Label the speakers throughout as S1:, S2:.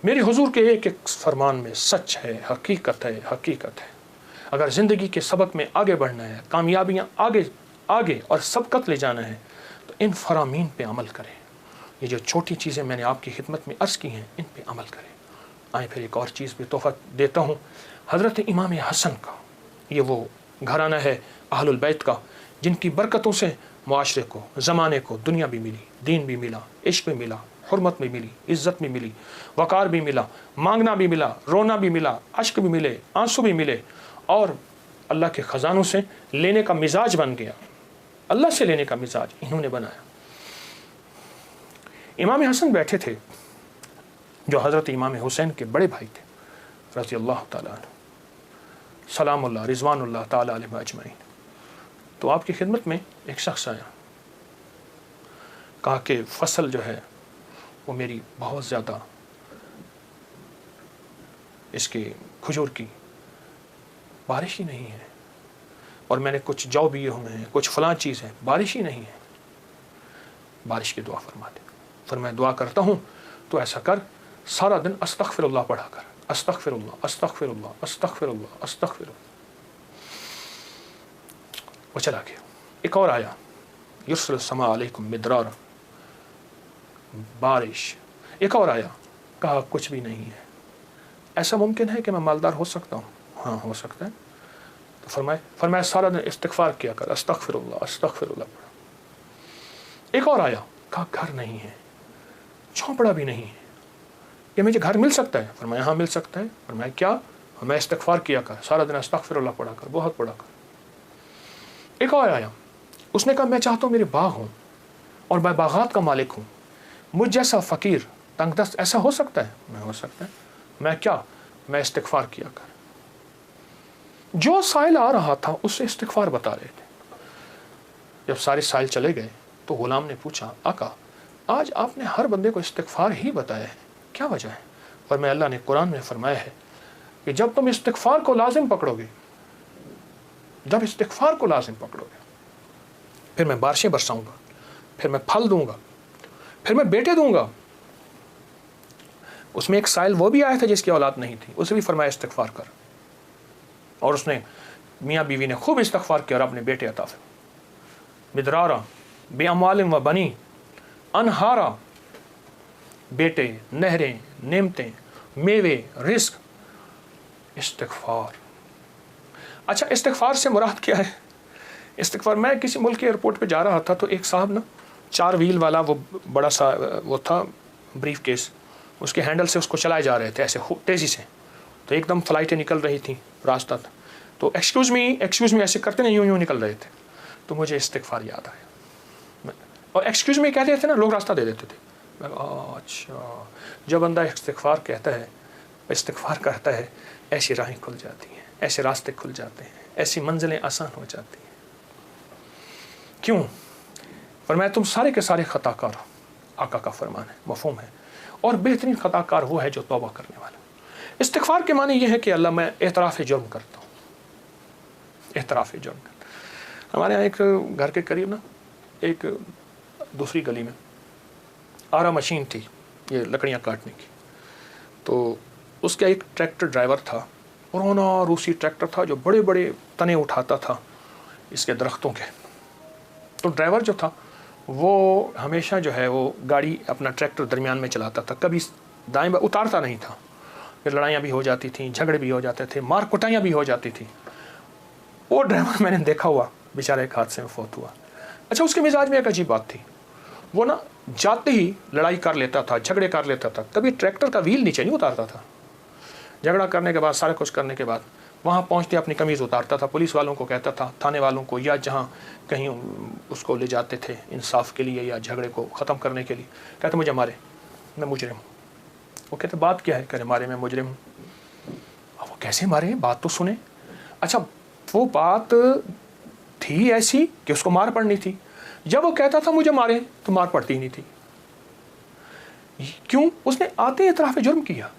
S1: میرے हुजूर के एक एक फरमान में सच है, हकीकत है, हकीकत है। अगर ज़िंदगी के सबक में आगे बढ़ना है, कामयाबियाँ आगे आगे और सबकत ले जाना है, तो इन फरामीन पे अमल करें। ये जो छोटी चीज़ें मैंने आपकी खिदमत में अर्ज़ की हैं, इन पे अमल करें। आए फिर एक और चीज़ भी तोहफ़ा देता हूँ। हज़रत इमाम हसन का, ये वो घराना है अहलुल बैत का, जिनकी बरकतों से मुआशरे को, ज़माने को दुनिया भी मिली, दीन भी मिला, इश्क भी मिला, हुर्मत भी मिली, इज़्ज़त भी मिली, वक़ार भी मिला, मांगना भी मिला, रोना भी मिला, अश्क भी मिले, आंसू भी मिले, और अल्लाह के ख़जानों से लेने का मिजाज बन गया। अल्लाह से लेने का मिजाज इन्होंने बनाया। इमाम हसन बैठे थे, जो हज़रत इमाम हुसैन के बड़े भाई थे, रज़ी अल्लाह ताला अन्हु, सलामुल्लाह रिज़वानुल्लाह ताला अलैहिम अजमईन। तो आपकी खिदमत में एक शख्स आया, कहा कि फसल जो है वो मेरी बहुत ज़्यादा, इसके खजूर की बारिश ही नहीं है, और मैंने कुछ जौ बिए हुए हैं, कुछ फलां चीज़ है, बारिश ही नहीं है, बारिश की दुआ फरमा दे। फिर मैं दुआ करता हूँ, तो ऐसा कर, सारा दिन अस्तग़फिरुल्लाह पढ़ा कर, अस्तग़फिरुल्लाह अस्तग़फिरुल्लाह अस्तग़फिरुल्लाह अस्तग़फिरुल्लाह। वो चला गया। एक और आया, युर्सिलु समा अलैकुम मिदरारा, बारिश। एक और आया, कहा कुछ भी नहीं है। ऐसा मुमकिन है कि मैं मालदार हो सकता हूँ? हाँ, हो सकता है। तो फरमाया सारा दिन इस्तिग़फ़ार किया कर, अस्तग़फिरुल्लाह अस्तग़फिरुल्लाह पढ़ा। एक और आया, कहा घर नहीं है, झोंपड़ा भी नहीं है, कि मुझे घर मिल सकता है? फरमाया हाँ मिल सकता है। फरमाया क्या? फरमाया इस्तिग़फ़ार किया कर, सारा दिन अस्तग़फिरुल्लाह पढ़ा कर, बहुत पढ़ा कर। एक और आया, उसने कहा मैं चाहता हूँ मेरे बाग हूँ और मैं बागात का मालिक हूँ, मुझ जैसा फ़कीर तंगदस्त ऐसा हो सकता है? मैं हो सकता है। मैं क्या? मैं इस्तिग़फ़ार किया कर। जो साइल आ रहा था उससे इस्तिग़फ़ार बता रहे थे। जब सारे साइल चले गए तो गुलाम ने पूछा, आका आज आपने हर बंदे को इस्तिग़फ़ार ही बताया है, क्या वजह है? और मैं अल्लाह ने कुरान में फरमाया है कि जब तुम इस्तिग़फ़ार को लाजिम पकड़ोगे, जब इस्तिग़फ़ार को लाजिम पकड़ोगे, फिर मैं बारिशें बरसाऊंगा, फिर मैं फल दूंगा, फिर मैं बेटे दूंगा। उसमें एक साइल वो भी आया था जिसकी औलाद नहीं थी, उसे भी फरमाया इस्तिग़फ़ार कर, और उसने मियाँ बीवी ने खूब इस्तिग़फ़ार किया और अपने बेटे अता फरमाए। मिदरारा बेअमवालिन व बनी, अनहारा, बेटे, नहरें, नेमतें, मेवे, रिज़्क़, इस्तिग़फ़ार। अच्छा, इस्तिग़फ़ार से मुराद क्या है? इस्तिग़फ़ार, मैं किसी मुल्क के एयरपोर्ट पे जा रहा था, तो एक साहब ना 4 व्हील वाला वो बड़ा सा वो था ब्रीफ केस, उसके हैंडल से उसको चलाए जा रहे थे ऐसे तेज़ी से, तो एकदम फ़्लाइटें निकल रही थी, रास्ता था, तो एक्सक्यूज़ मी ऐसे करते नहीं, यूँ निकल रहे थे, तो मुझे इस्तिग़फ़ार याद आया। और एक्सक्यूज़ मी कहते थे ना, लोग रास्ता दे देते थे। अच्छा, जब बंदा इस्तिग़फ़ार कहता है, इस्तिग़फ़ार करता है, ऐसी राहें खुल जाती हैं, ऐसे रास्ते खुल जाते हैं, ऐसी मंजिलें आसान हो जाती हैं। क्यों? फरमाया तुम सारे के सारे ख़ताकार हो, आका का फरमान है, मफ़हूम है, और बेहतरीन ख़ताकार वो है जो तौबा करने वाला। इस्तिग़फ़ार के माने ये है कि अल्लाह मैं एतराफ़ जुर्म करता हूँ, एतराफ़ जुर्म करता हूँ। हमारे यहाँ एक घर के करीब ना, एक दूसरी गली में आरा मशीन थी, ये लकड़ियाँ काटने की, तो उसका एक ट्रैक्टर ड्राइवर था, पुराना रूसी ट्रैक्टर था जो बड़े बड़े तने उठाता था इसके दरख्तों के। तो ड्राइवर जो था वो हमेशा जो है वो गाड़ी अपना ट्रैक्टर दरमियान में चलाता था, कभी दाएं बाएं उतारता नहीं था। फिर लड़ाइयाँ भी हो जाती थी, झगड़े भी हो जाते थे, मार कुटाइयाँ भी हो जाती थी। वो ड्राइवर मैंने देखा हुआ, बेचारा एक हादसे में फौत हुआ। अच्छा, उसके मिजाज में एक अजीब बात थी, वो ना जाते ही लड़ाई कर लेता था, झगड़े कर लेता था, कभी ट्रैक्टर का व्हील नीचे नहीं उतारता था। झगड़ा करने के बाद, सारा कुछ करने के बाद वहाँ पहुँचते अपनी कमीज़ उतारता था, पुलिस वालों को कहता था, थाने वालों को, या जहाँ कहीं उसको ले जाते थे इंसाफ के लिए या झगड़े को ख़त्म करने के लिए, कहते मुझे मारे, मैं मुजरिम हूँ। वो कहते बात क्या है? कह रहे मारे, मैं मुजरिम हूँ। अब वो कैसे मारे, बात तो सुने। अच्छा, वो बात थी ऐसी कि उसको मार पड़नी थी। जब वो कहता था मुझे मारे, तो मार पड़ती ही नहीं थी। क्यों? उसने आते ही इतराफ़ जुर्म किया।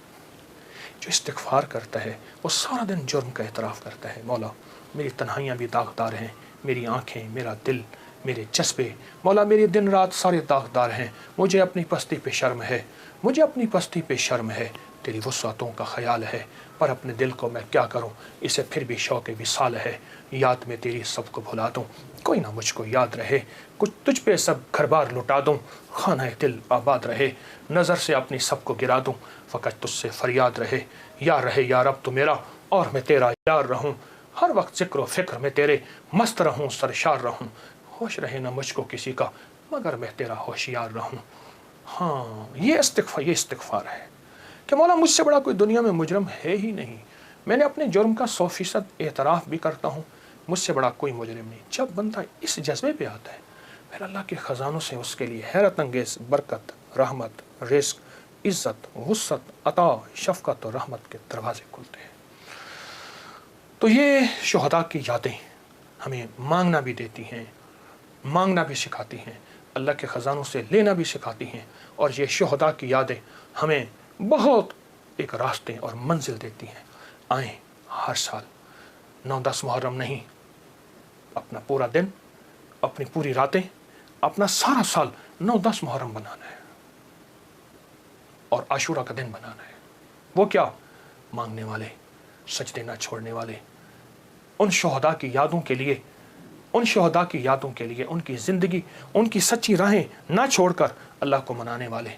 S1: जो इस्तिग़फ़ार करता है वो सारा दिन जुर्म का इतराफ़ करता है। मौला मेरी तन्हाइयाँ भी दागदार हैं, मेरी आँखें, मेरा दिल, मेरे जज्बे, मौला मेरे दिन रात सारे दागदार हैं, मुझे अपनी पस्ती पे शर्म है, मुझे अपनी पस्ती पे शर्म है, तेरी वुसअतों का ख्याल है, पर अपने दिल को मैं क्या करूं, इसे फिर भी शौक़ विसाल है। याद में तेरी सबको भुला दूं, कोई ना मुझको याद रहे, कुछ तुझ पे सब घर बार लुटा दूं, खाना दिल आबाद रहे। नज़र से अपनी सबको गिरा दूं, फ़कत तुझसे फरियाद रहे। या रब तू मेरा और मैं तेरा यार रहूं, हर वक्त ज़िक्र फ़िक्र में तेरे मस्त रहूं, सरशार रहूं। होश रहे ना मुझको किसी का, मगर मैं तेरा होशियार रहूं। हाँ, ये इस्तिग़फ़ार है कि मौला मुझसे बड़ा कोई दुनिया में मुजरम है ही नहीं। मैंने अपने जुर्म का 100% एतराफ़ भी करता हूँ, मुझसे बड़ा कोई मुजरिम नहीं। जब बंदा इस जज्बे पे आता है, फिर अल्लाह के ख़जानों से उसके लिए हैरत अंगेज़ बरकत, रहमत, रिज़्क़, इज़्ज़त, वुसअत, अता, शफ़क़त और रहमत के दरवाज़े खुलते हैं। तो ये शुहदा की यादें हमें मांगना भी देती हैं, मांगना भी सिखाती हैं, अल्लाह के ख़जानों से लेना भी सिखाती हैं। और ये शुहदा की यादें हमें बहुत एक रास्ते और मंजिल देती हैं। आएँ हर साल 9-10 मुहर्रम नहीं, अपना पूरा दिन, अपनी पूरी रातें, अपना सारा साल 9-10 मुहर्रम बनाना है और आशूरा का दिन बनाना है। वो क्या? मांगने वाले, सजदे ना छोड़ने वाले, उन शुहदा की यादों के लिए, उन शुहदा की यादों के लिए, उनकी ज़िंदगी, उनकी सच्ची राहें ना छोड़कर अल्लाह को मनाने वाले,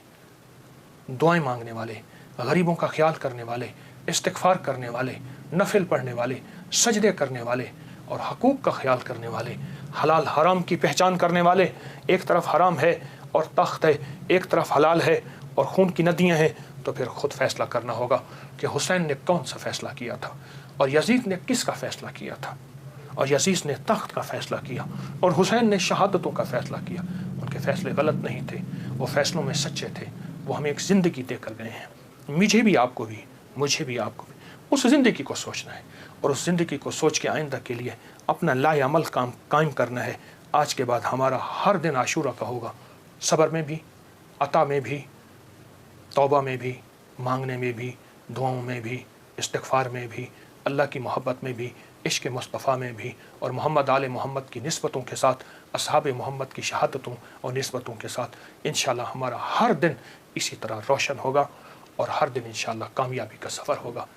S1: दुआएं मांगने वाले, गरीबों का ख्याल करने वाले, इस्तिग़फ़ार करने वाले, नफिल पढ़ने वाले, सजदे करने वाले और हकूक़ का ख्याल करने वाले, हलाल हराम की पहचान करने वाले। एक तरफ हराम है और तख्त है, एक तरफ हलाल है और खून की नदियाँ हैं, तो फिर ख़ुद फ़ैसला करना होगा कि हुसैन ने कौन सा फ़ैसला किया था और यज़ीद ने किस का फ़ैसला किया था। और यज़ीद ने तख्त का फ़ैसला किया और हुसैन ने शहादतों का फ़ैसला किया। उनके फ़ैसले गलत नहीं थे, वो फ़ैसलों में सच्चे थे। वो हमें एक ज़िंदगी देकर गए हैं, मुझे भी आपको भी, मुझे भी आपको भी उस ज़िंदगी को सोचना है और उस ज़िंदगी को सोच के आइंदा के लिए अपना लाएअमल काम कायम करना है। आज के बाद हमारा हर दिन आशूरा का होगा, सब्र में भी, अता में भी, तौबा में भी, मांगने में भी, दुआओं में भी, इस्तिग़फ़ार में भी, अल्लाह की मोहब्बत में भी, इश्क़ मुस्तफ़ा में भी और मोहम्मद आले मोहम्मद की निस्बतों के साथ, असहाब मोहम्मद की शहादतों और निस्बतों के साथ इंशाअल्लाह हमारा हर दिन इसी तरह रोशन होगा और हर दिन इंशाअल्लाह कामयाबी का सफ़र होगा।